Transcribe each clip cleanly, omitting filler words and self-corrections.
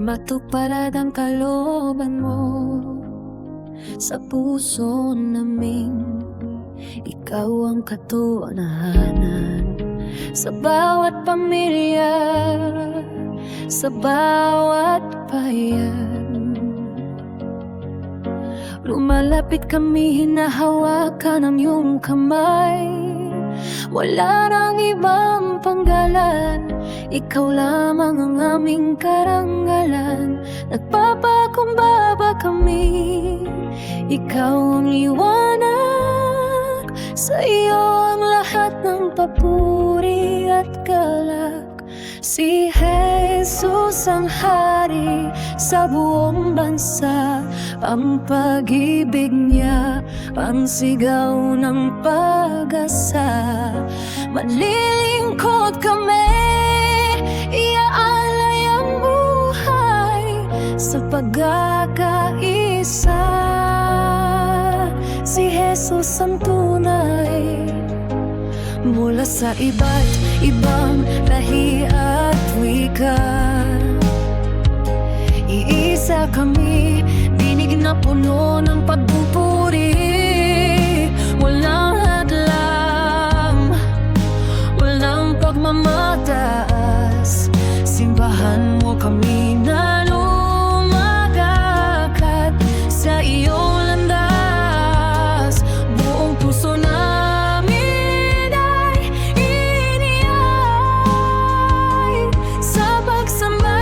matupad ang kalooban mo sa puso namin. Ikaw ang katotohanan sa bawat pamilya, sa bawat bayan. Lumalapit kami, hinahawakan ang iyong kamay. Wala nang ibang panggalan, ikaw lamang ang aming karangalan. Nagpapakumbaba kami, ikaw ang liwanag. Sa iyo ang lahat ng papuri at galak. Si Jesus ang hari sa buong bansa. Ang pag-ibig niya, ang sigaw ng pag-asa. Manlilingkod kami, iaalay ang buhay sa pagkakaisa. Si Jesus ang tunay, mula sa iba't ibang lahi at wika. Iisa kami, dinig na puno ng pagpupuri. Walang hadlang, walang pagmamataas. Simbahan mo kami na lumagakat sa iyong landas. Buong puso namin ay iniyay sa pagsamba.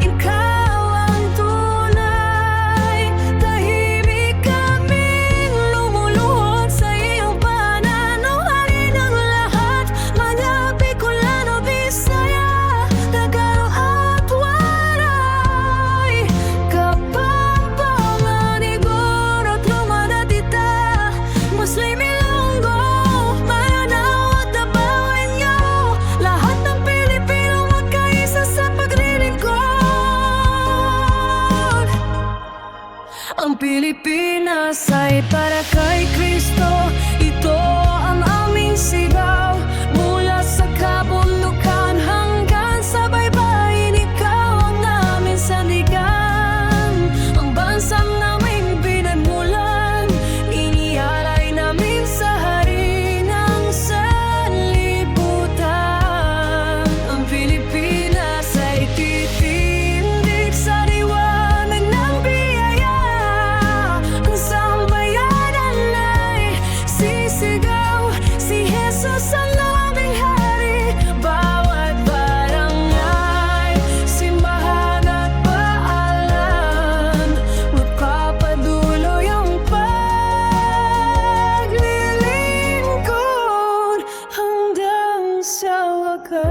Ikaw ang tunay, tahimik kaming lumuluhod sa iyong pananaw. Ng lahat, mga Bicolano, Bisaya, Tagalog at Waray. Kapampangan, Igorot, Lumadatita, Muslim, Ilonggo, Maranao at Dabawenyo. Lahat ng Pilipino magkaisa sa paglilingkod. Ang Pilipinas ay para kay Kristo. Ito ang aming sigaw, mula sa kabundukan hanggang sa baybayin. Ikaw ang naming sandigan, ang bansang naming pinagmulan. Inialay namin sa hari ng sanlibutan. Ang Pilipinas ay titindig sa liwanag ng biyaya. Ang sambayanan ay sisigaw, si Jesus ang aming hari. Bawat barangay, simbahan at paalan, magpapatuloy ang paglilingkod hanggang sa wakas.